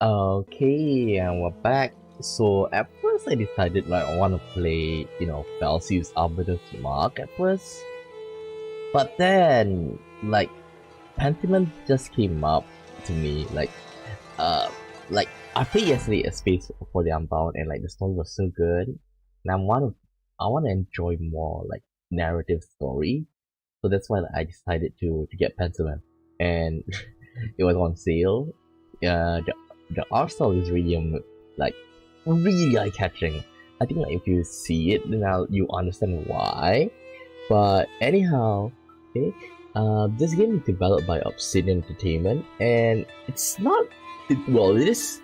Okay, and we're back. So at first I decided like I want to play, Celsius Arbiter's Mark at first. But then like Pentiment just came up to me uh like I played yesterday a space for the Unbound and like the story was so good. And I wanna enjoy more like narrative story. So that's why I decided to get Pentiment. And it was on sale. The art style is really like really eye catching. I think like if you see it, then you understand why. But anyhow, okay, this game is developed by Obsidian Entertainment, and it's not. Well, it is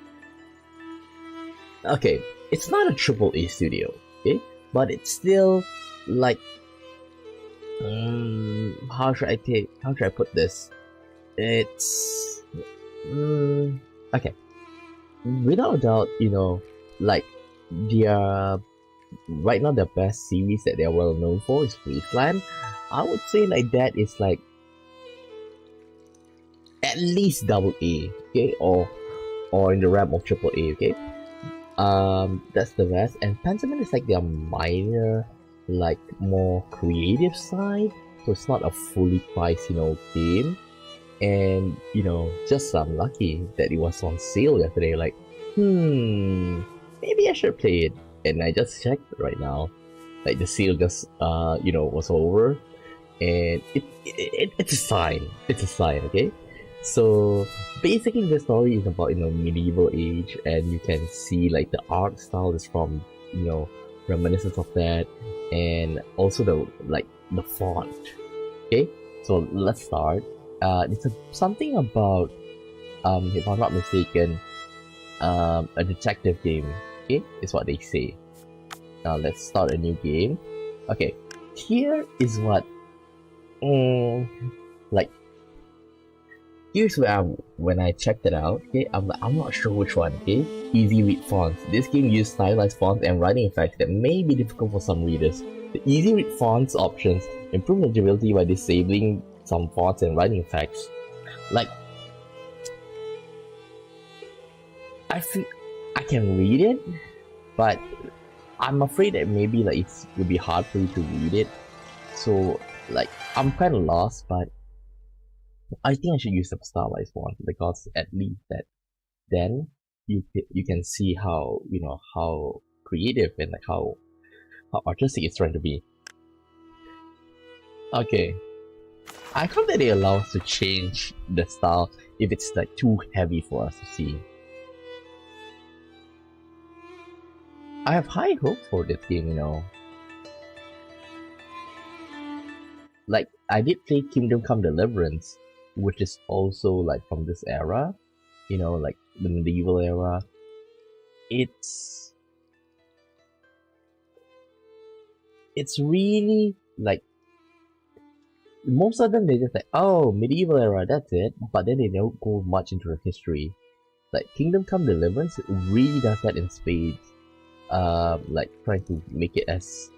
okay. It's not a triple A studio, okay, but it's still like how should I put this? It's okay. Without a doubt, like their right now the best series that they're well known for is Wasteland. I would say like that is like at least double A, okay, or in the realm of triple A, okay. That's the best. And Pentiment is like their minor, like more creative side, so it's not a fully priced, game. And just lucky that it was on sale yesterday. Like, maybe I should play it. And I just checked right now, like the sale just was over, and it's a sign. It's a sign, okay. So basically, the story is about medieval age, and you can see like the art style is from reminiscence of that, and also the font. Okay, so let's start. Something about if I'm not mistaken, a detective game. Okay, is what they say. Now let's start a new game. Okay, here is what like here's where when I checked it out. Okay, I'm not sure which one. Okay, easy read fonts. This game uses stylized fonts and writing effects that may be difficult for some readers. The easy read fonts options improve legibility by disabling some fonts and writing effects. Like I feel I can read it, but I'm afraid that maybe like it will be hard for you to read it. So like I'm kind of lost, but I think I should use the stylized font because at least that then you can see how how creative and like how artistic it's trying to be. Okay, I hope that they allow us to change the style if it's like too heavy for us to see. I have high hopes for this game. Like I did play Kingdom Come Deliverance, which is also like from this era, like the medieval era. It's really like most of them they just like, oh, medieval era, that's it, but then they don't go much into the history. Like Kingdom Come Deliverance really does that in spades. Like trying to make it as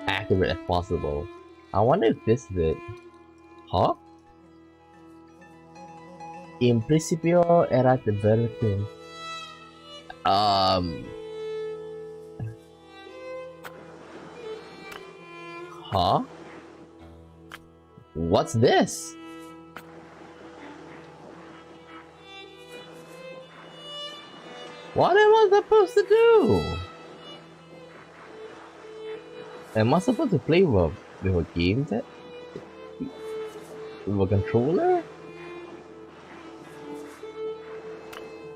accurate as possible. I wonder if this is it. Huh? In principio erat vertum. Huh? What's this? What am I supposed to do? Am I supposed to play with a game set? With a controller?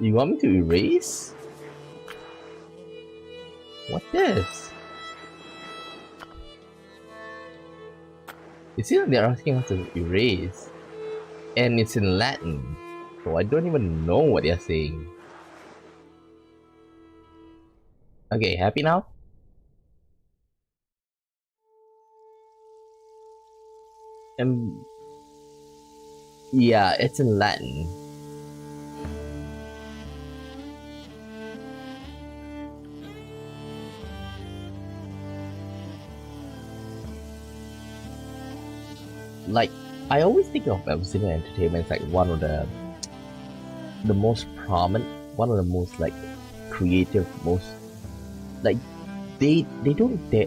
You want me to erase? What's this? It seems like they're asking us to erase. And it's in Latin. So I don't even know what they're saying. Okay, happy now? Yeah, it's in Latin. Like, I always think of Obsidian Entertainment as like one of the most prominent, one of the most like creative, most like they don't they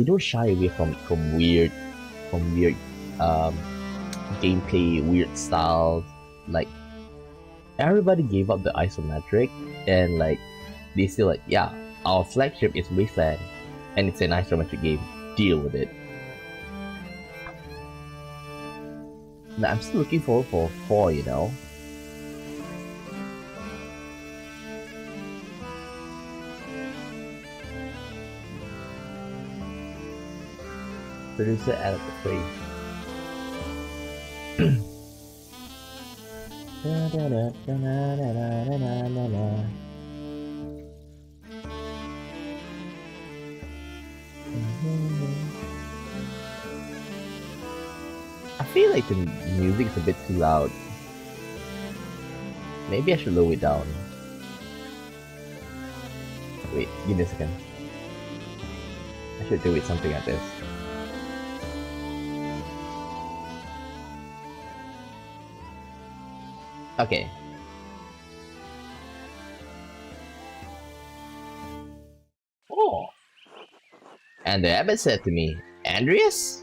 don't shy away from weird um gameplay, weird styles. Like everybody gave up the isometric, and like they still like, yeah, our flagship is Wasteland, and it's an isometric game. Deal with it. Now, I'm still looking forward for 4, you know. Producer added the phrase. I feel like the music is a bit too loud. Maybe I should lower it down. Wait, give me a second. I should do it something like this. Okay. Oh. And the abbot said to me, Andreas?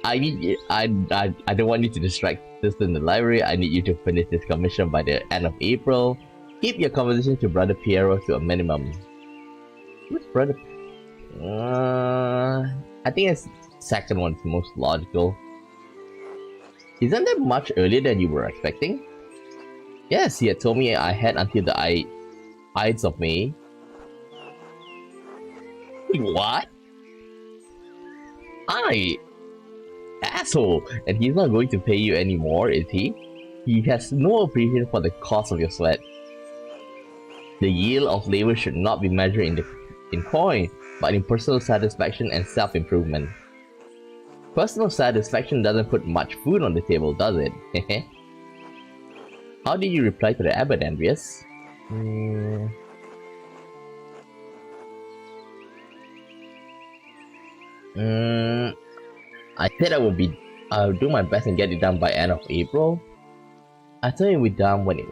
I need you, I don't want you to distract us in the library. I need you to finish this commission by the end of April. Keep your conversation to Brother Piero to a minimum. Who's Brother? I think it's second one's most logical. Isn't that much earlier than you were expecting? Yes, he had told me I had until the Ides of May. What? Asshole! And he's not going to pay you anymore, is he? He has no appreciation for the cost of your sweat. The yield of labor should not be measured in coin, but in personal satisfaction and self-improvement. Personal satisfaction doesn't put much food on the table, does it? How did you reply to the abbot, Andreas? I said I'll do my best and get it done by end of April. I thought it would be done when it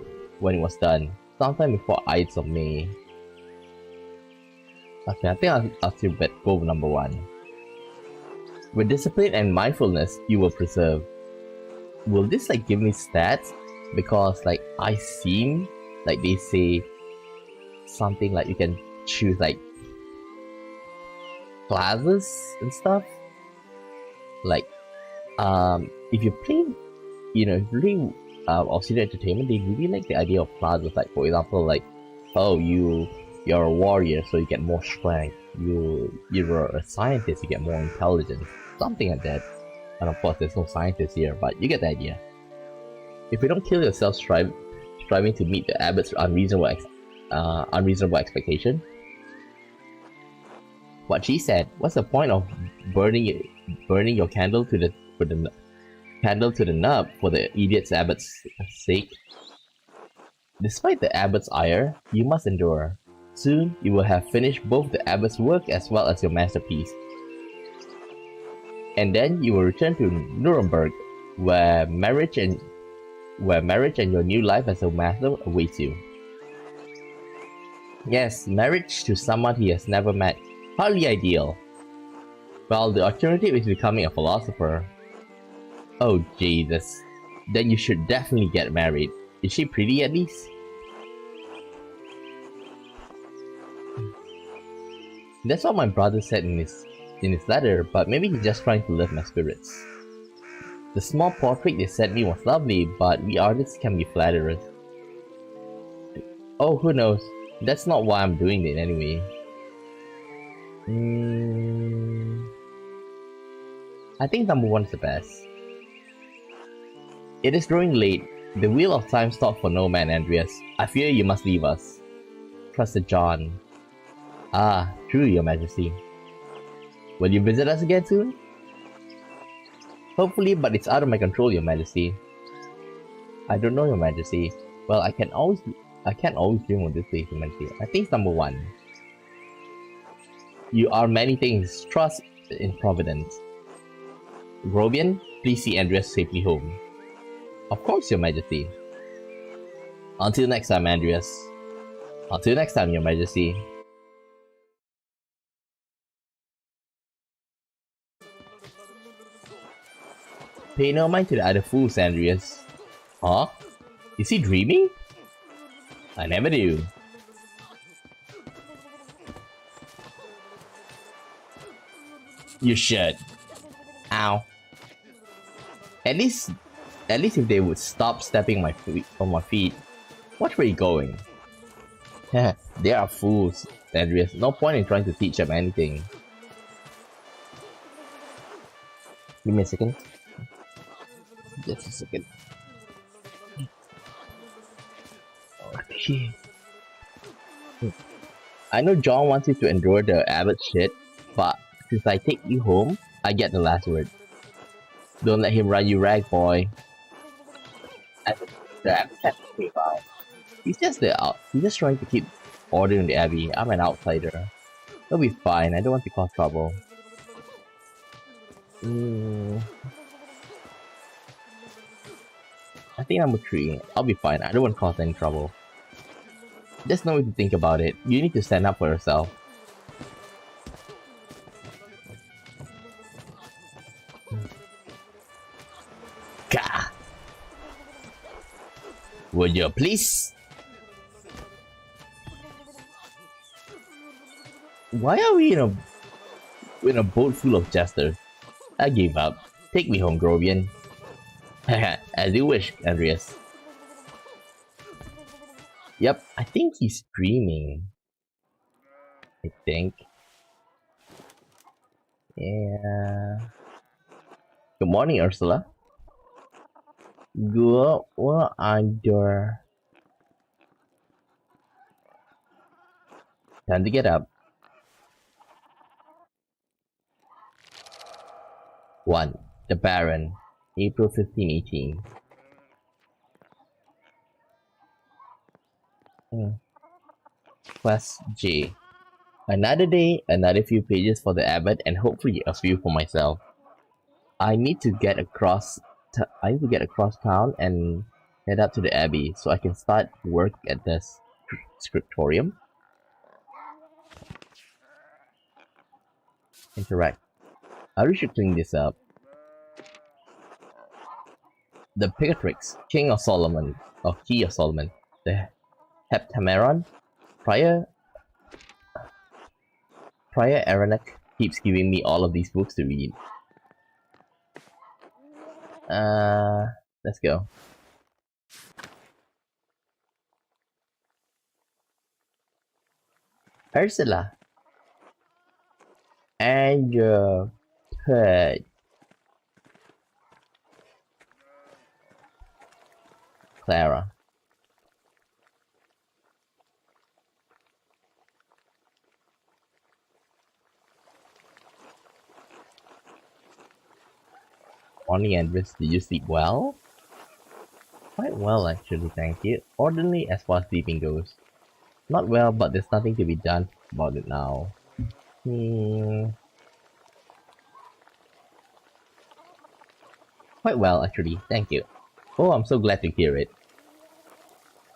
was done, sometime before Ides of May. Okay, I think I'll still bet goal number 1. With discipline and mindfulness, you will preserve. Will this like give me stats? Because like I seem like they say something like you can choose like classes and stuff. Like if you play, you know, if you play Obsidian Entertainment, they really like the idea of classes. Like for example, like, oh, you're a warrior, so you get more strength. You're a scientist, you get more intelligence, something like that. And of course, there's no scientists here, but you get the idea. If you don't kill yourself striving to meet the abbot's unreasonable expectation. What she said. What's the point of burning your candle to the nub for the idiot's abbot's sake? Despite the abbot's ire, you must endure. Soon, you will have finished both the abbot's work as well as your masterpiece. And then you will return to Nuremberg, where marriage and your new life as a master awaits you. Yes, marriage to someone he has never met. Hardly ideal. Well, the alternative is becoming a philosopher. Oh Jesus. Then you should definitely get married. Is she pretty at least? That's what my brother said in his letter, but maybe he's just trying to lift my spirits. The small portrait they sent me was lovely, but we artists can be flatterers. Oh, who knows? That's not why I'm doing it anyway. I think number 1 is the best. It is growing late. The wheel of time stopped for no man, Andreas. I fear you must leave us. Trusted John. Ah, true, your majesty. Will you visit us again soon? Hopefully, but it's out of my control, your majesty. I don't know, your majesty. Well, I can always I can't always dream of this place immensely. I think it's number 1. You are many things. Trust in Providence. Grobian, please see Andreas safely home. Of course, Your Majesty. Until next time, Andreas. Until next time, Your Majesty. Pay no mind to the other fools, Andreas. Huh? Is he dreaming? I never do. You should. Ow. At least if they would stop stepping on my feet. Watch where you're going. They are fools, Andreas. No point in trying to teach them anything. Give me a second. Just a second. Okay. I know John wants you to endure the abbot shit, but since I take you home, I get the last word. Don't let him run you rag, boy. He's just trying to keep order in the abbey. I'm an outsider. He'll be fine. I don't want to cause trouble. I think number 3. I'll be fine. I don't want to cause any trouble. Just know what to think about it. You need to stand up for yourself. Gah! Would you please? Why are we in a boat full of jesters? I gave up. Take me home, Grobian. As you wish, Andreas. Yep, I think he's dreaming. I think. Yeah. Good morning, Ursula. What under? Time to get up. 1. The Baron, April 1518. Quest J. Another day, another few pages for the abbot, and hopefully a few for myself. I need to get across town and head up to the abbey so I can start work at the scriptorium. Interact. I really should clean this up. The Picatrix, King of Solomon, or Key of Solomon. The Heptameron. Prior Aranek keeps giving me all of these books to read. Let's go. Ursula. And your pet. Clara. Morning, Andreas. Did you sleep well? Quite well, actually, thank you. Ordinary as far as sleeping goes. Not well, but there's nothing to be done about it now. Quite well, actually, thank you. Oh, I'm so glad to hear it.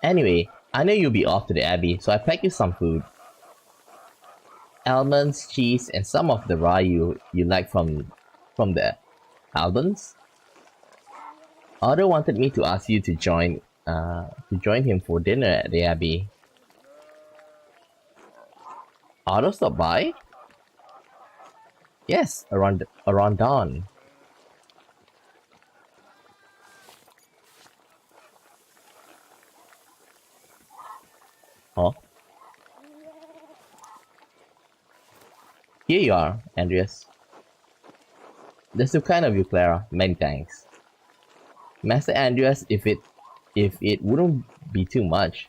Anyway, I know you'll be off to the abbey, so I packed you some food. Almonds, cheese, and some of the rye you like from the Albans. Otto wanted me to ask you to join him for dinner at the abbey. Otto stopped by? Yes, around dawn. Huh? Here you are, Andreas. That's so kind of you, Clara. Many thanks. Master Andreas, if it wouldn't be too much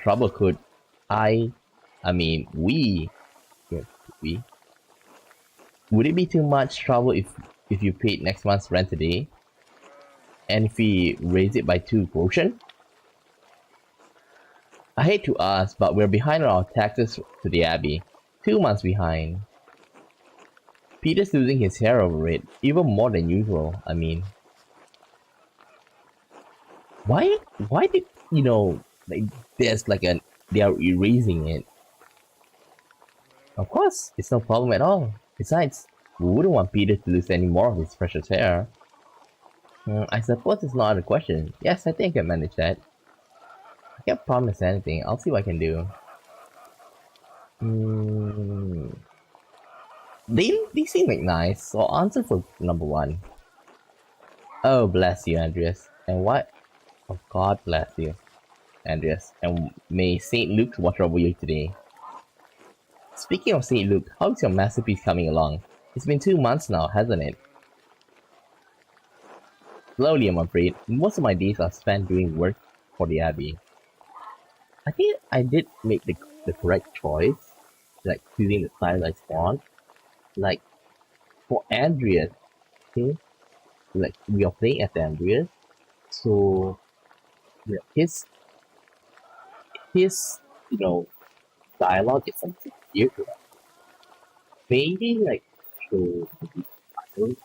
trouble, could we would it be too much trouble if you paid next month's rent today? And if we raise it by 2 groschen? I hate to ask, but we're behind on our taxes to the Abbey. 2 months behind. Peter's losing his hair over it, even more than usual, I mean. Why did, like, there's like they are erasing it. Of course, it's no problem at all. Besides, we wouldn't want Peter to lose any more of his precious hair. I suppose it's not a question. Yes, I think I can manage that. I can't promise anything. I'll see what I can do. They seem like nice, so I'll answer for number one. Oh, bless you, Andreas. And what? Oh, God bless you, Andreas. And may St. Luke watch over you today. Speaking of St. Luke, how's your masterpiece coming along? It's been 2 months now, hasn't it? Slowly, I'm afraid. Most of my days are spent doing work for the Abbey. I think I did make the correct choice, like choosing the stylized font. Like, for Andreas, okay, like, we are playing as Andreas, so yeah, his dialogue is something weird to us. Maybe like so I don't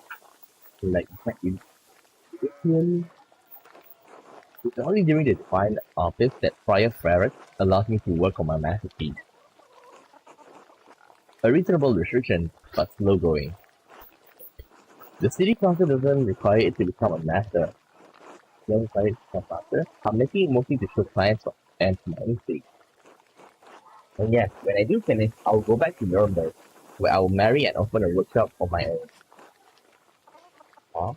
like quite individually. It's only during the Divine Office that Friar Ferret allows me to work on my masterpiece. A reasonable restriction, but slow going. The city council doesn't require it to become a master. They don't require it to become master. I'm making it mostly to show clients and to my own sake. And yes, when I do finish, I'll go back to Nuremberg, where I'll marry and open a workshop of my own. Huh?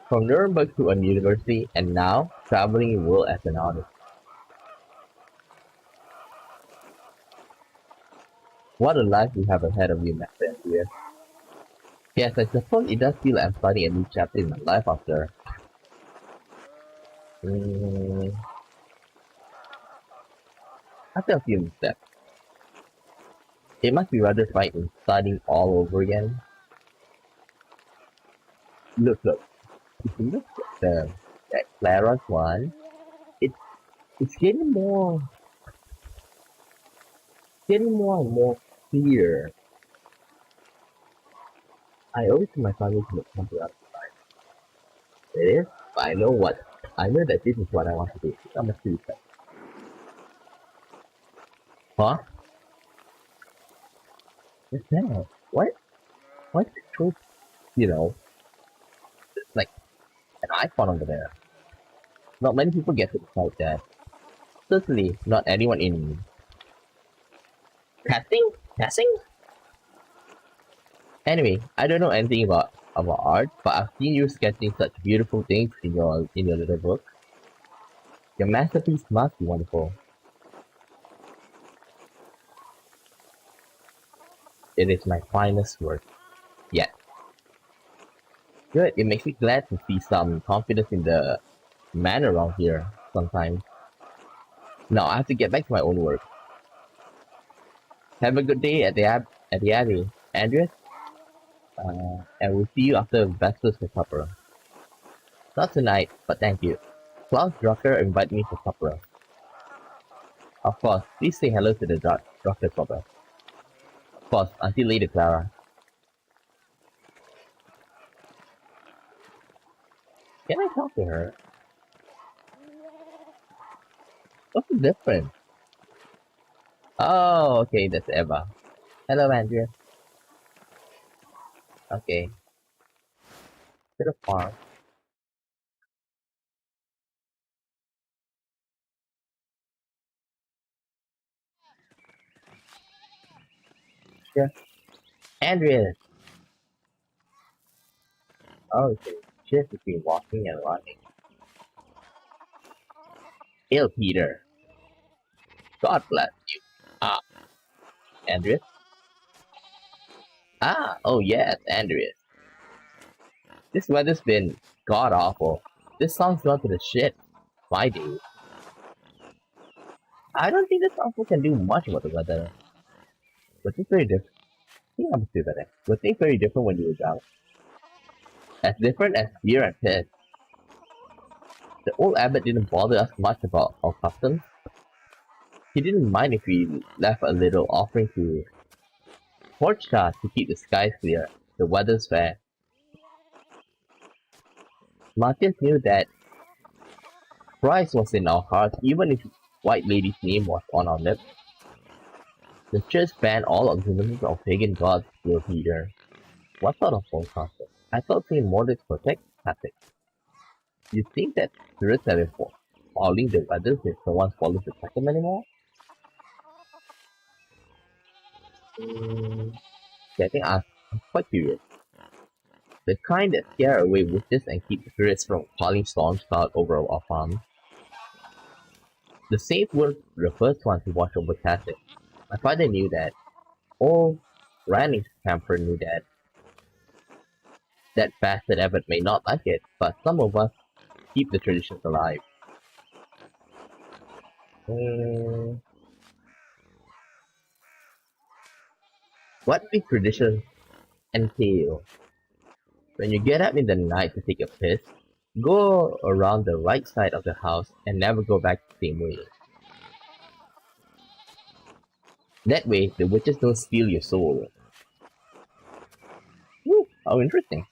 From Nuremberg to a university, and now traveling the world as an artist. What a life you have ahead of you, Master Andreas. Yes, I suppose it does feel like I'm starting a new chapter in my life after. After a few steps. It must be rather frightening starting all over again. Look. If you look at that Clara's one, it's getting more and more clear. I owe it to my family to make something out of it. It is, but I know that this is what I want to do. I'm a suicide. Huh? What's that? What? What's the truth? Like an icon over there. Not many people get to decide that. Certainly, not anyone in testing? Testing? Anyway, I don't know anything about art, but I've seen you sketching such beautiful things in your little book. Your masterpiece must be wonderful. It is my finest work yet. Good. It makes me glad to see some confidence in the man around here sometimes. Now I have to get back to my own work. Have a good day at the Abbey, Andreas. And we'll see you after Vespers for supper. Not tonight, but thank you. Klaus Drucker invited me for supper. Of course, please say hello to the Drucker brother. Of course, until later, Clara. Can I talk to her? What's the difference? Oh, okay, that's Eva. Hello, Andrea. Okay, to the farm. Sure. Andrea! Oh, okay. Just between walking and running. Hail, Peter. God bless you. Ah, Andrea? Ah, oh yes, Andrea. This weather's been god awful. This song's gone to the shit. My dude. I don't think this song can do much about the weather. But it's very different. I think I'm still better. But things very different when you were young. As different as beer and piss. The old abbot didn't bother us much about our customs. He didn't mind if we left a little offering to Porchka to keep the skies clear, the weather's fair. Martin knew that Christ was in our hearts even if White Lady's name was on our lips. The church banned all observances of pagan gods to appear. What sort of false concept? I thought Saint Mordecai protect Catholics. You think that spirits have been following the weather if no one follows the custom anymore? I think I'm quite curious. The kind that scare away witches and keep spirits from calling storm cloud over our farm. The saint were the first one to watch over Catholics. My father knew that. Old Granny's camper knew that. That bastard abbot may not like it, but some of us keep the traditions alive. What do traditions entail? When you get up in the night to take a piss, go around the right side of the house and never go back the same way. That way, the witches don't steal your soul. Woo, how interesting.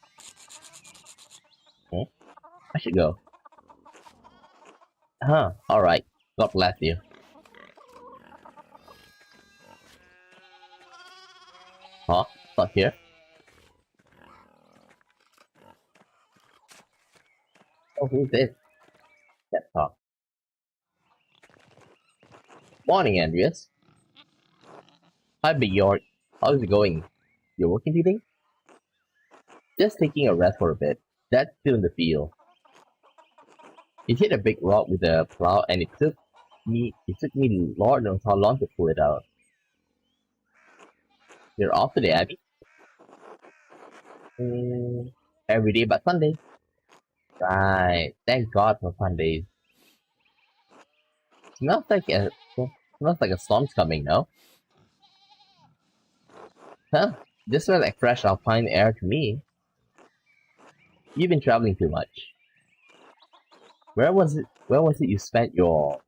I should go. Alright. God bless you. Huh? Not here? Oh, who's this? Let's talk. Morning, Andreas. Hi, Big York. How's it going? You're working today? Just taking a rest for a bit. That's still in the field. It hit a big rock with a plow and it took me Lord knows how long to pull it out. You're off today, Abby? Every day but Sunday. Right. Thank God for Sundays. Smells like a storm's coming, no? Huh? This smells like fresh alpine air to me. You've been traveling too much. Where was it you spent your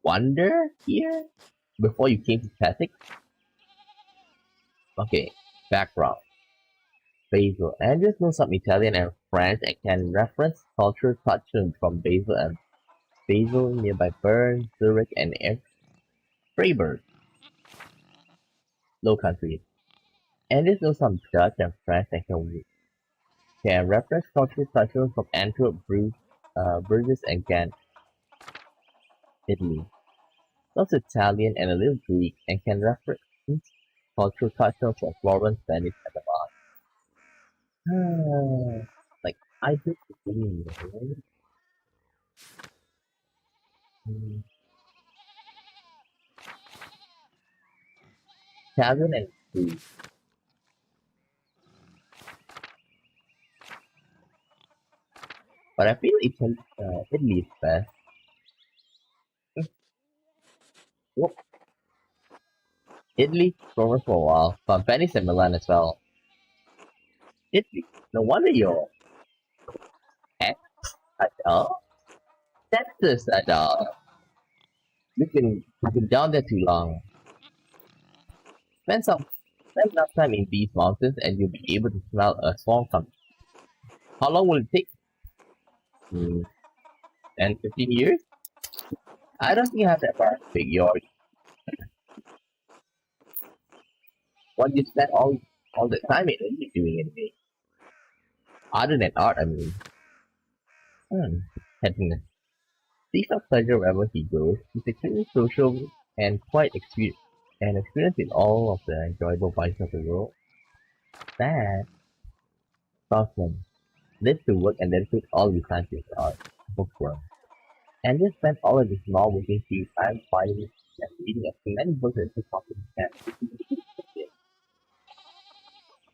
wonder here? Before you came to Patrick? Okay, background. Basil. Andreas knows some Italian and French and can reference cultural touches from Basel, nearby Bern, Zurich, and Freiburg. Low countries. Andreas knows some Dutch and French and can reference cultural touches from Antwerp, Bruges, and Ghent, Italy. Knows Italian and a little Greek and can reference cultural touches from Florence, Venice, and the like, I did the thing, right? Italian and Greek. But I feel Italy is best. Whoop. Italy, Rome for a while, but Venice and Milan as well. Italy, no wonder you're ex all. That's just at all. We've been down there too long. Spend enough time in these mountains and you'll be able to smell a song coming. How long will it take? 10, 15 years? I don't think I have that far. Big York. What do you spend all the time in Italy doing anyway? Other than art, I mean. Happiness. Seeks out pleasure wherever he goes. He's extremely social and quite experienced in all of the enjoyable vices of the world. Sad. Craftsman. Lives to work and dedicate all his time to his art. Bookworm. And just spent all of his small working free time finding and reading as many books as he possibly can.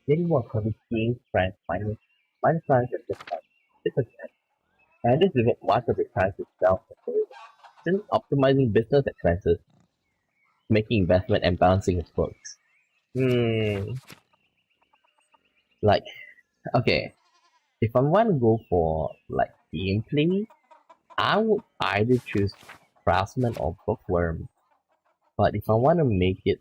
Getting more from his team's friends, minus science and business. And this devote much of his time to since optimizing business expenses, making investment and balancing his books. Like, okay, if I want to go for like gameplay, I would either choose craftsman or bookworm. But if I want to make it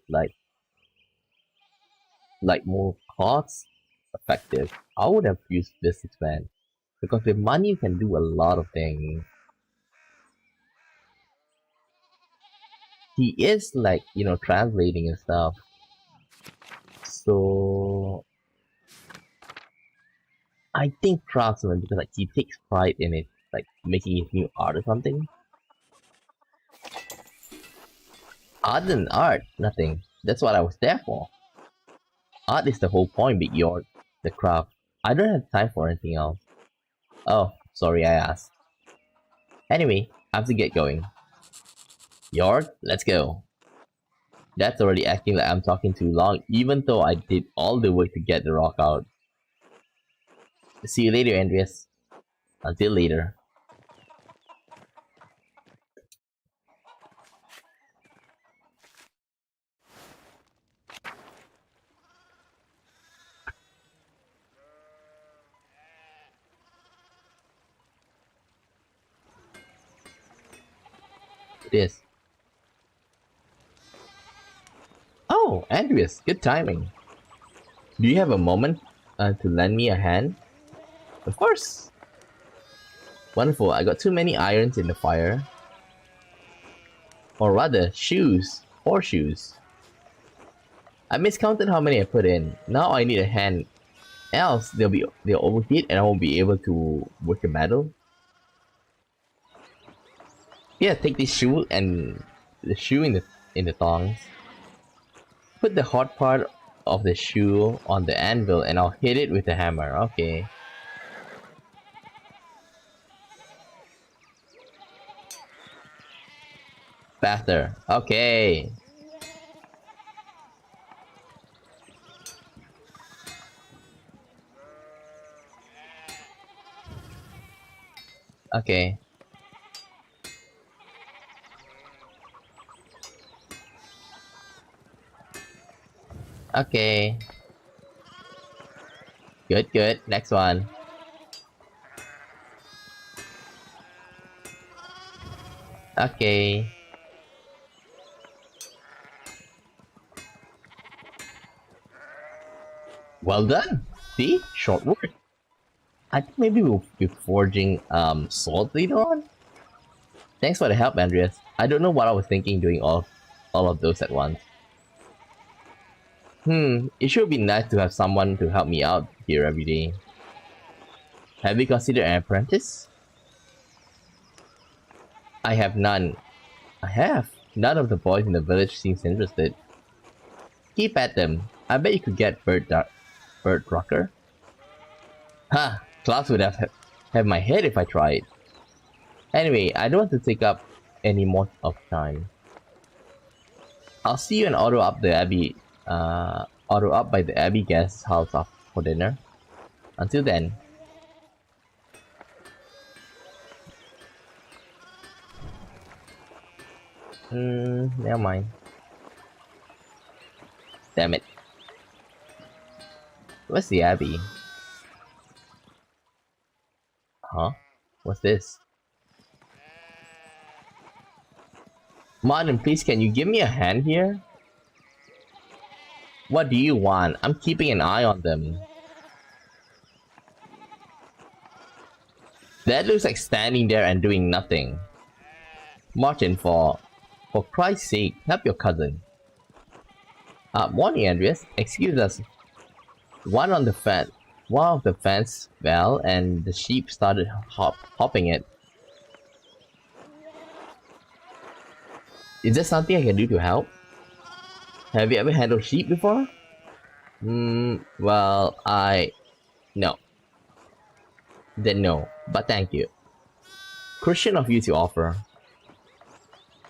more cost effective, I would have used businessman because with money you can do a lot of things. He is translating and stuff. So I think craftsman because he takes pride in it, like making his new art or something. Art and art, nothing. That's what I was there for. Art is the whole point, but you're the craft. I don't have time for anything else. Oh, sorry I asked. Anyway, I have to get going. Yord, let's go. That's already acting like I'm talking too long, even though I did all the work to get the rock out. See you later, Andreas. Until later. It is. Oh, Andreas, good timing. Do you have a moment to lend me a hand? Of course. Wonderful, I got too many irons in the fire. Or rather, shoes. Horseshoes. I miscounted how many I put in. Now I need a hand. Else they'll overheat and I won't be able to work the metal. Yeah, take this shoe and the shoe in the tongs. Put the hot part of the shoe on the anvil and I'll hit it with the hammer. Okay. Faster. Okay. Okay. Okay. Good, good. Next one. Okay. Well done. See? Short work. I think maybe we'll be forging swords later on. Thanks for the help, Andreas. I don't know what I was thinking doing all of those at once. It should be nice to have someone to help me out here every day. Have you considered an apprentice? I have none. I have. None of the boys in the village seems interested. Keep at them. I bet you could get Bird Rocker. Ha! Klaus would have my head if I tried. Anyway, I don't want to take up any more of time. I'll see you and Otto up the Abbey. Otto up by the Abbey guest house for dinner. Until then. Never mind. Damn it. What's the Abbey? Huh? What's this? Martin, please can you give me a hand here? What do you want? I'm keeping an eye on them. That looks like standing there and doing nothing. Martin, for Christ's sake, help your cousin. Morning, Andreas. Excuse us. One of the fence fell and the sheep started hopping it. Is there something I can do to help? Have you ever handled sheep before? Well, no. Then no, but thank you. Christian of you to offer.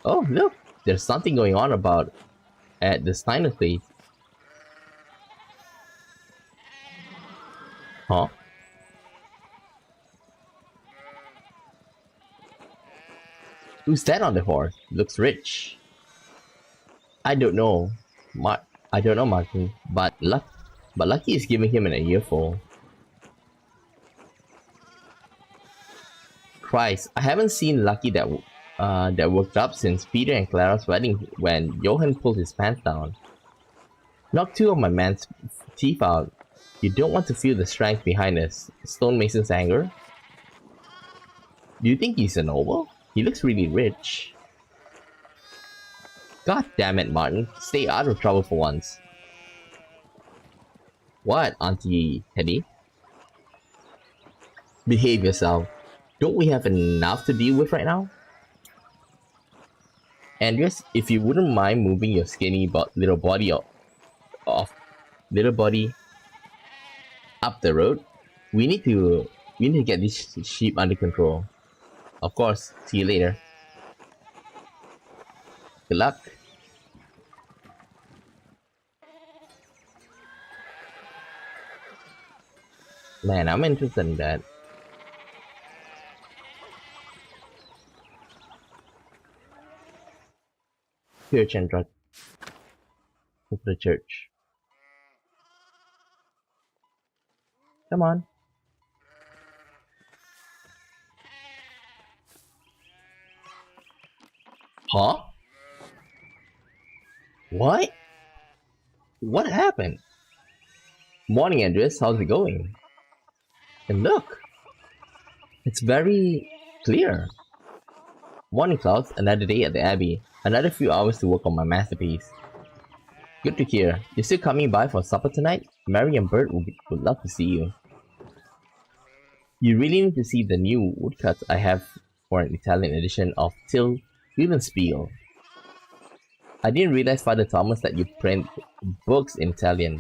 Oh, look! There's something going on at the Steiner place. Huh? Who's that on the horse? Looks rich. I don't know. I don't know, Martin, but Lucky is giving him an earful. Christ, I haven't seen Lucky that worked up since Peter and Clara's wedding when Johann pulled his pants down. Knocked two of my man's teeth out. You don't want to feel the strength behind this stonemason's anger? Do you think he's a noble? He looks really rich. God damn it, Martin. Stay out of trouble for once. What, Auntie Teddy? Behave yourself. Don't we have enough to deal with right now? Andreas, if you wouldn't mind moving your skinny little body up the road, we need to get these sheep under control. Of course. See you later. Good luck. Man, I'm interested in that. Church and drug. Go to the church. Come on. Huh? What? What happened? Morning, Andreas. How's it going? And look! It's very clear. Morning, Klaus. Another day at the Abbey. Another few hours to work on my masterpiece. Good to hear. You still coming by for supper tonight? Mary and Bert would love to see you. You really need to see the new woodcuts I have for an Italian edition of Till Spiel. I didn't realize, Father Thomas, that you print books in Italian.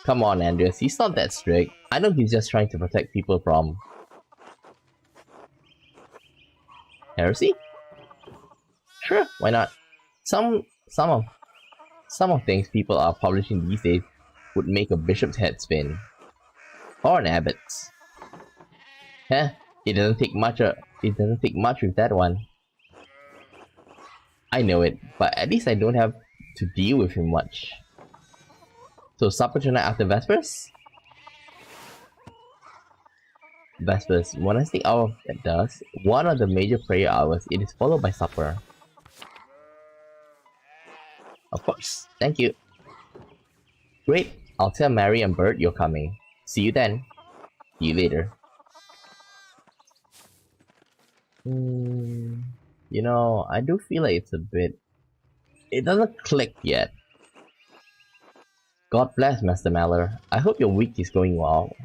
Come on, Andreas, he's not that strict. I know he's just trying to protect people from... heresy? Sure, why not? Some of things people are publishing these days would make a bishop's head spin. Or an abbot's. Heh, it doesn't take much with that one. I know it, but at least I don't have to deal with him much. So supper tonight after Vespers? Vespers, when I think out of that dusk, one of the major prayer hours, it is followed by supper. Of course, thank you. Great, I'll tell Mary and Bert you're coming. See you then. See you later. You know, I do feel like it's a bit... it doesn't click yet. God bless, Master Maler. I hope your week is going well.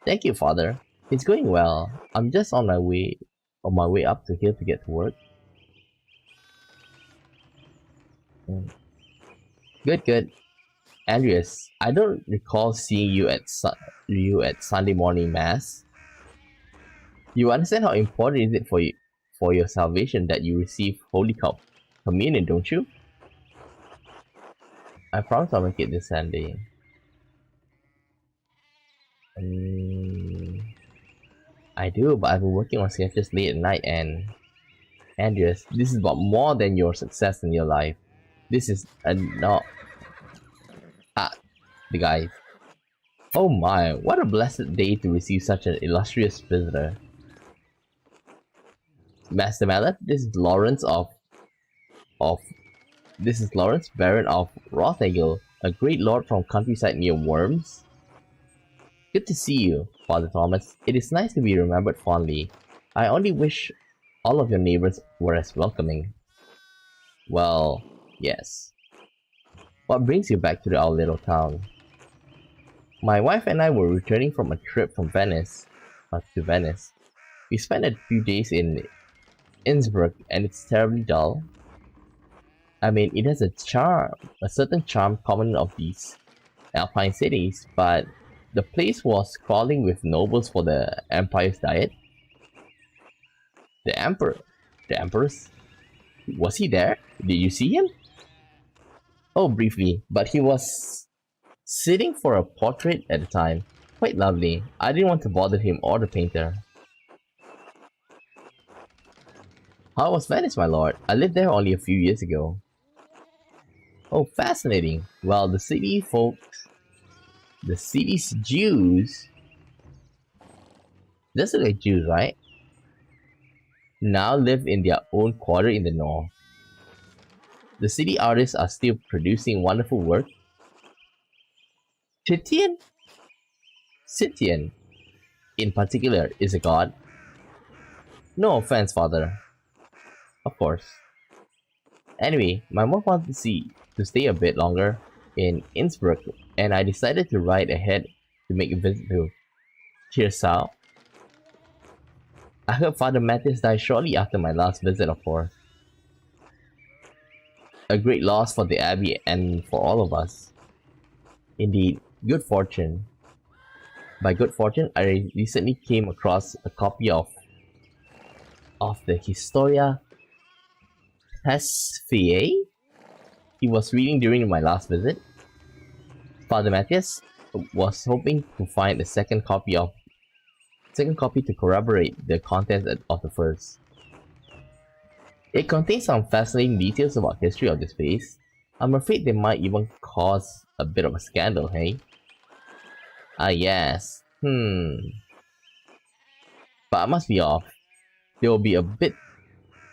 Thank you, Father. It's going well. I'm just on my way up to here to get to work. Good. Andreas, I don't recall seeing you at Sunday morning mass. You understand how important is it for your salvation that you receive Holy Communion, don't you? I promise I'll make it this Sunday. I do, but I've been working on sketches late at night and... Andreas, this is about more than your success in your life. This is not... the guy. Oh my, what a blessed day to receive such an illustrious visitor. Master Mallet, this is Lawrence Baron of Rothaegel, a great lord from countryside near Worms. Good to see you, Father Thomas. It is nice to be remembered fondly. I only wish all of your neighbors were as welcoming. Well, yes. What brings you back to our little town? My wife and I were returning from a trip from Venice to Venice. We spent a few days in Innsbruck and it's terribly dull. I mean, it has a certain charm common of these Alpine cities, but the place was crawling with nobles for the Empire's diet. The Emperor's? Was he there? Did you see him? Oh, briefly, but he was sitting for a portrait at the time. Quite lovely. I didn't want to bother him or the painter. How was Venice, my lord? I lived there only a few years ago. Oh, fascinating. Well, the city's Jews... Desolate Jews, right? Now live in their own quarter in the north. The city artists are still producing wonderful work. Titian? Scythian, in particular, is a god. No offense, father. Of course. Anyway, my mom wanted to stay a bit longer in Innsbruck, and I decided to ride ahead to make a visit to Hirsau. I heard Father Matthias died shortly after my last visit, of course. A great loss for the Abbey and for all of us. Indeed, good fortune. By good fortune, I recently came across a copy of the Historia Tesfiae he was reading during my last visit. Father Matthias was hoping to find a second copy to corroborate the contents of the first. It contains some fascinating details about history of this place. I'm afraid they might even cause a bit of a scandal, hey? Ah yes. But I must be off. There will be a bit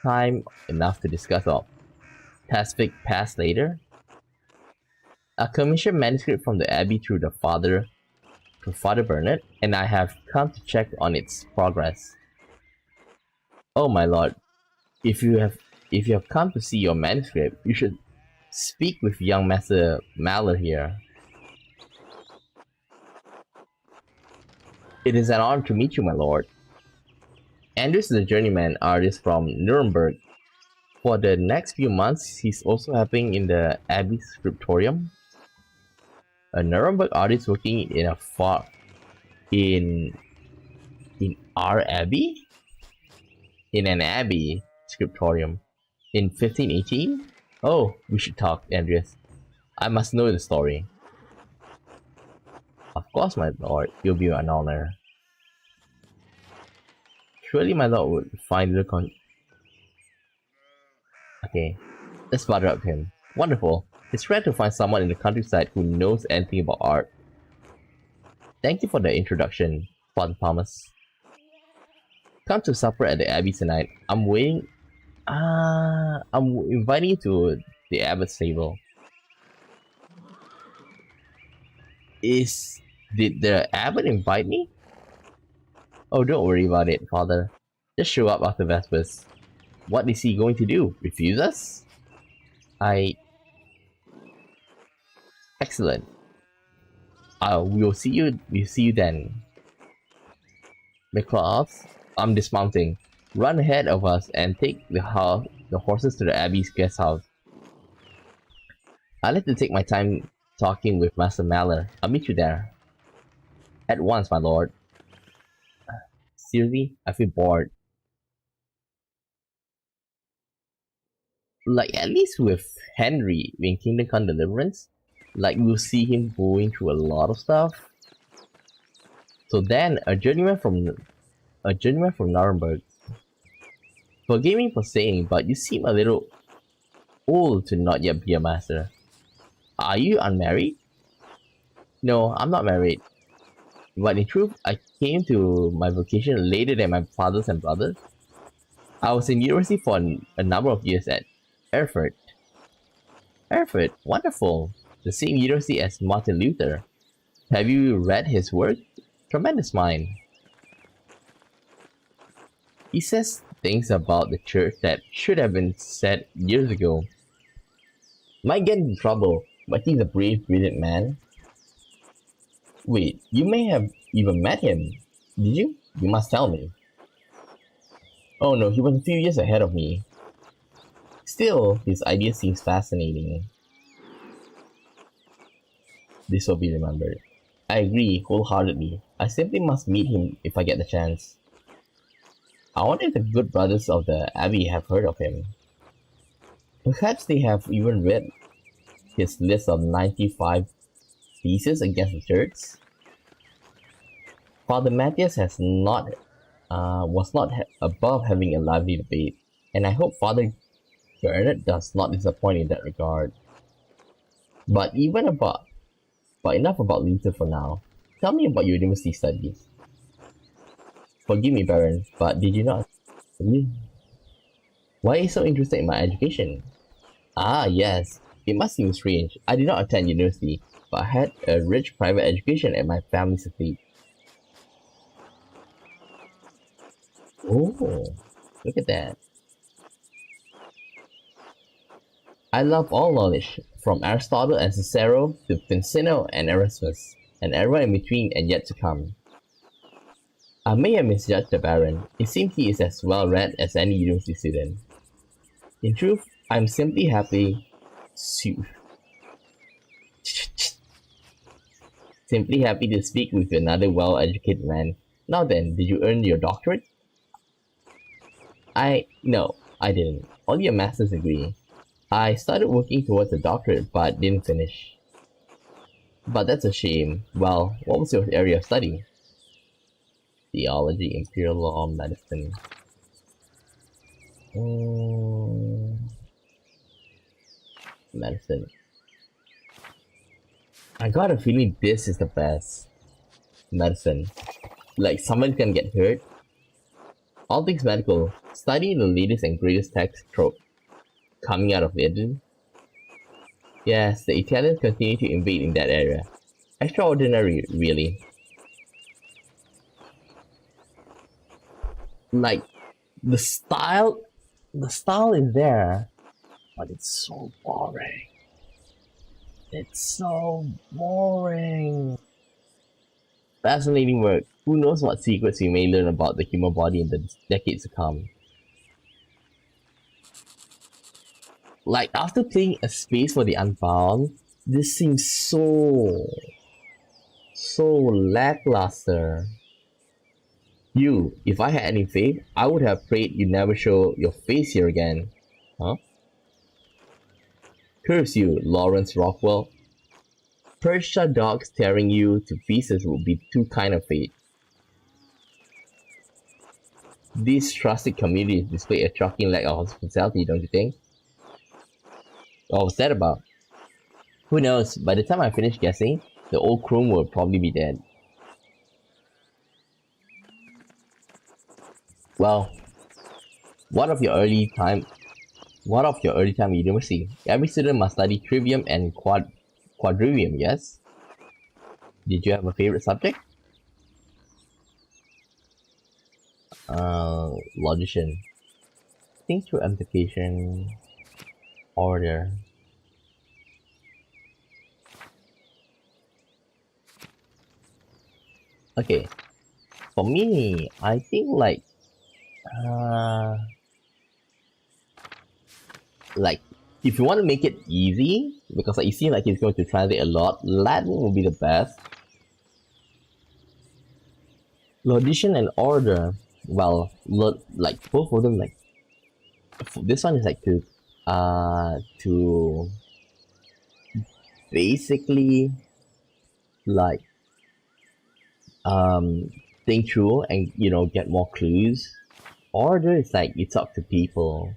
time enough to discuss our Pacific past later. A commissioned manuscript from the Abbey to Father Bernard, and I have come to check on its progress. Oh my lord, if you have come to see your manuscript, you should speak with young Master Maler here. It is an honor to meet you, my lord. Andreas is a journeyman artist from Nuremberg. For the next few months, he's also helping in the Abbey scriptorium. A Nuremberg artist working in our abbey? In an abbey scriptorium. In 1518? Oh, we should talk, Andreas. I must know the story. Of course, my lord, you'll be an honor. Surely my lord would find the Okay, let's butter up him. Wonderful. It's rare to find someone in the countryside who knows anything about art. Thank you for the introduction, Father Thomas. Come to supper at the Abbey tonight. I'm inviting you to the Abbot's table. Did the Abbot invite me? Oh, don't worry about it, Father. Just show up after Vespers. What is he going to do? Refuse us? Excellent. We'll see you then. McCloth, I'm dismounting. Run ahead of us and take the horses to the Abbey's guest house. I like to take my time talking with Master Maler. I'll meet you there. At once, my lord. Seriously, I feel bored. Like, at least with Henry in Kingdom Come Deliverance, like, we'll see him going through a lot of stuff. So then, a journeyman from Nuremberg. Forgive me for saying, but you seem a little old to not yet be a master. Are you unmarried? No, I'm not married. But in truth, I came to my vocation later than my fathers and brothers. I was in university for a number of years at Erfurt. Erfurt, wonderful. The same university as Martin Luther. Have you read his work? Tremendous mind. He says things about the church that should have been said years ago. Might get into trouble, but he's a brave, brilliant man. Wait, you may have even met him. Did you? You must tell me. Oh no, he was a few years ahead of me. Still, his idea seems fascinating. This will be remembered. I agree wholeheartedly. I simply must meet him if I get the chance. I wonder if the good brothers of the Abbey have heard of him. Perhaps they have even read his list of 95 theses against the church. Father Matthias was not above having a lively debate, and I hope Father Bernard does not disappoint in that regard. But enough about Luther for now. Tell me about your university studies. Forgive me, Baron, but did you not me? Why are you so interested in my education? Ah, yes. It must seem strange. I did not attend university, but I had a rich private education at my family's estate. Oh, look at that. I love all knowledge, from Aristotle and Cicero to Ficino and Erasmus, and everyone in between and yet to come. I may have misjudged the Baron. It seems he is as well read as any university student. In truth, I am simply happy. Su- Simply happy to speak with another well-educated man. Now then, did you earn your doctorate? No, I didn't. Only a master's degree. I started working towards a doctorate but didn't finish. But that's a shame. Well, what was your area of study? Theology, imperial law, medicine. Mm, medicine. I got a feeling this is the best. Medicine. Like someone can get hurt. All things medical. Studying the latest and greatest text trope coming out of Italy. Yes, the Italians continue to invade in that area. Extraordinary, really. Like the style, the style is there, but it's so boring. It's so boring. Fascinating work. Who knows what secrets we may learn about the human body in the decades to come. Like, after playing A Space for the Unbound, this seems so lackluster. If I had any faith, I would have prayed you never show your face here again. Huh? Curse you, Lawrence Rockwell. Persia dogs tearing you to pieces would be too kind of fate. These trusted communities display a shocking lack of hospitality, don't you think? What was that about? Who knows, by the time I finish guessing, the old crone will probably be dead. Well, what of your early time at university? Every student must study trivium and quadrivium, yes? Did you have a favorite subject? Logician. Think through implication, order. Okay, for me, I think uh, like if you want to make it easy, because like you seem like he's going to translate a lot, Latin will be the best. Logician and order, well, like both of them, like this one is like to basically like um think through and get more clues. Order is like you talk to people.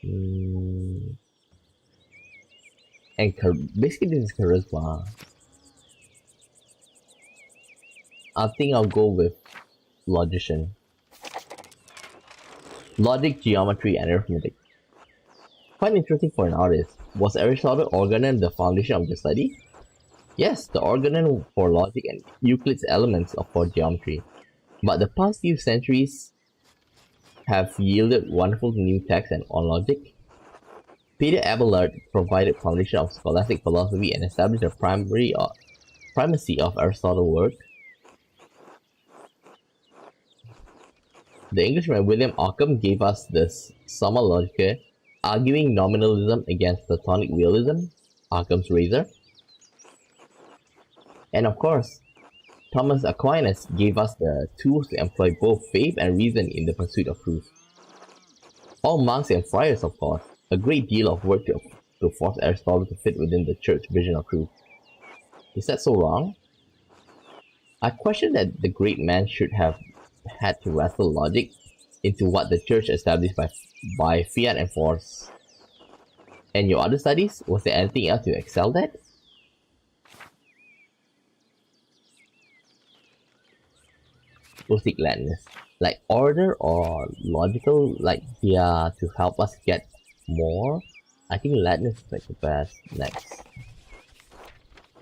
Mm, and basically this is charisma. I think I'll go with logician. Logic, geometry, and arithmetic. Quite interesting for an artist. Was Aristotle organon the foundation of the study? Yes, the organon for logic and Euclid's elements for geometry. But the past few centuries have yielded wonderful new texts on logic. Peter Abelard provided foundation of scholastic philosophy and established the primacy of Aristotle's work. The Englishman William Ockham gave us the Summa Logica, arguing nominalism against Platonic realism, Occam's razor. And of course, Thomas Aquinas gave us the tools to employ both faith and reason in the pursuit of truth. All monks and friars, of course, a great deal of work to force Aristotle to fit within the church vision of truth. Is that so wrong? I question that the great man should have had to wrestle logic into what the church established by fiat and force. And your other studies, was there anything else you excelled at? Gothic Latinist. like order or logical, like yeah, to help us get more. I think Latin is like the best next.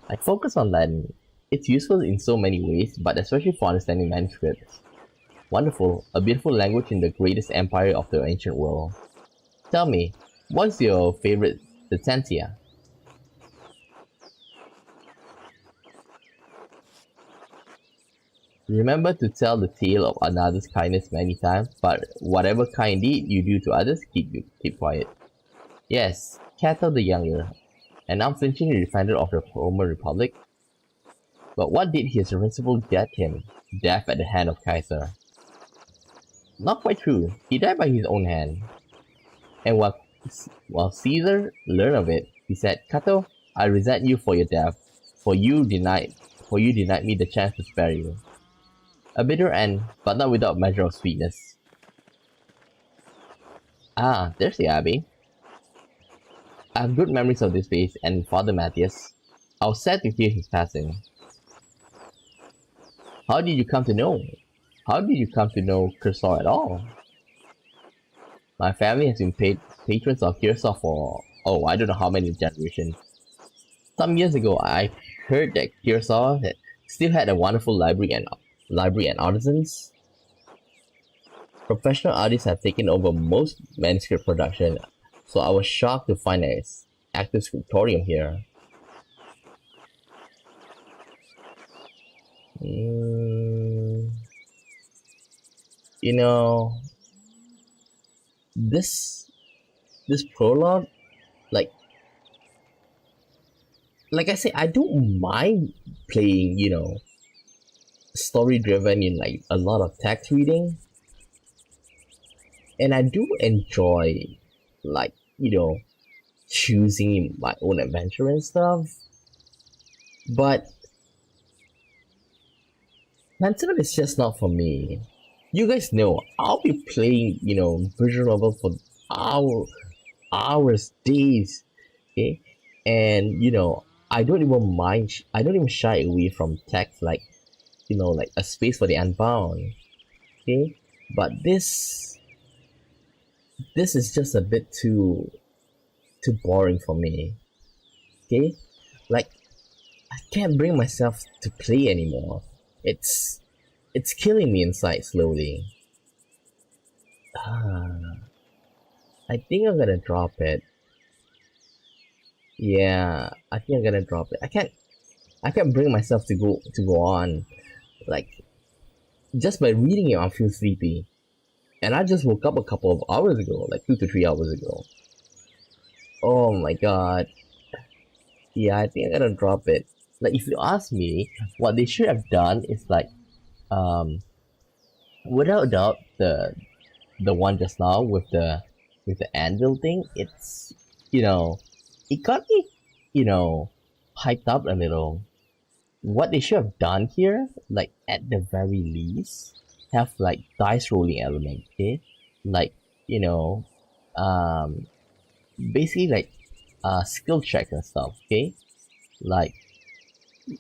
I focus on Latin. It's useful in so many ways, but especially for understanding manuscripts. Wonderful, a beautiful language in the greatest empire of the ancient world. Tell me, what's your favorite sententia? Remember to tell the tale of another's kindness many times, but whatever kind deed you do to others, keep quiet. Yes, Cato the Younger, an unflinching defender of the Roman Republic. But what did his principle get him? Death at the hand of Caesar. Not quite true. He died by his own hand. And while Caesar learned of it, he said, Cato, I resent you for your death, for you denied me the chance to spare you. A bitter end, but not without measure of sweetness. Ah, there's the abbey. I have good memories of this place and Father Matthias. I was sad to hear his passing. How did you come to know? How did you come to know Cursor at all? My family has been patrons of Cursor for, oh, I don't know how many generations. Some years ago, I heard that Cursor still had a wonderful library and artisans. Professional artists have taken over most manuscript production, so I was shocked to find an active scriptorium here. You know, this prologue, like I say, I don't mind playing, story driven in like a lot of text reading, and I do enjoy like choosing my own adventure and stuff, but Pentiment is just not for me. You guys know I'll be playing visual novel for hours, days, okay, and I don't even mind. I don't even shy away from text like like A Space for the Unbound, okay, but this is just a bit too boring for me, okay, like I can't bring myself to play anymore. It's killing me inside slowly. I think I'm gonna drop it. Yeah, I think I'm gonna drop it. I can't bring myself to go on. Like just by reading it I feel sleepy. And I just woke up a couple of hours ago, like 2 to 3 hours ago. Oh my god. Yeah, I think I'm gonna drop it. Like if you ask me, what they should have done is like without doubt the one just now with the anvil thing, it's it got me hyped up a little. What they should have done here, like at the very least, have like dice rolling element, okay? Like, um basically like skill checks and stuff, okay? Like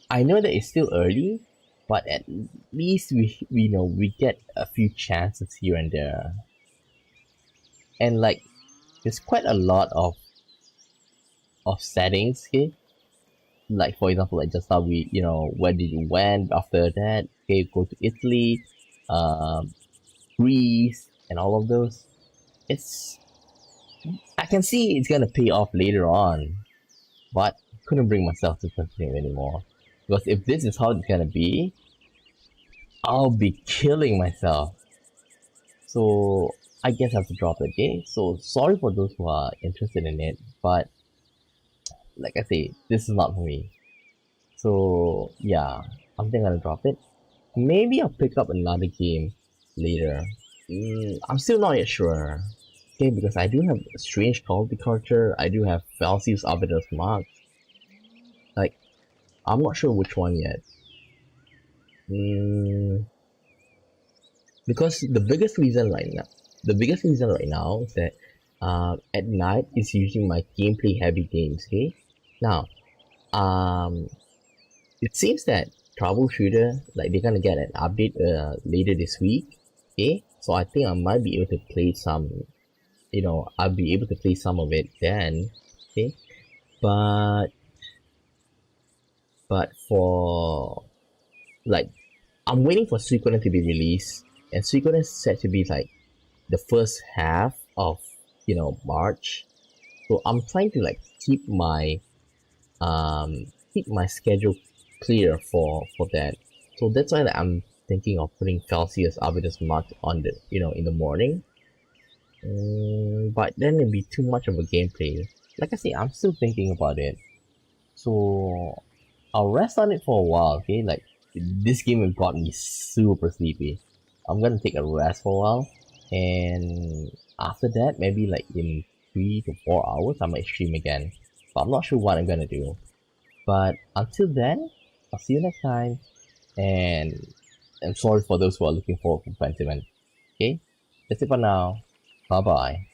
I know that it's still early, but at least we get a few chances here and there. And like there's quite a lot of settings, okay? Like for example, like just now we where did you went after that, okay, go to Italy, um Greece and all of those. It's I can see it's gonna pay off later on, but couldn't bring myself to continue anymore. Because if this is how it's gonna be, I'll be killing myself. So I guess I have to drop it, okay? So sorry for those who are interested in it, but like I say, this is not for me. So yeah, I'm think I'm gonna drop it. Maybe I'll pick up another game later. I'm still not yet sure. Okay, because I do have Strange Culture, I do have Falsius Arbiter's Mark. Like, I'm not sure which one yet. Because the biggest reason right now is that at night is usually my gameplay heavy games, okay? Now, it seems that Troubleshooter, like they're gonna get an update later this week. Okay, so I think I might be able to play some, I'll be able to play some of it then. Okay, but for like, I'm waiting for Suikoden to be released, and Suikoden is set to be like the first half of March. So I'm trying to like keep my schedule clear for that. So that's why like, I'm thinking of putting Celsius Arbiter's Mark on the in the morning. But then it'd be too much of a gameplay. Like I say, I'm still thinking about it. So I'll rest on it for a while, okay? Like, this game has got me super sleepy. I'm gonna take a rest for a while, and after that, maybe like in 3 to 4 hours, I might stream again. But I'm not sure what I'm gonna do. But until then, I'll see you next time, and I'm sorry for those who are looking forward to Pentiment. Okay? That's it for now. Bye bye.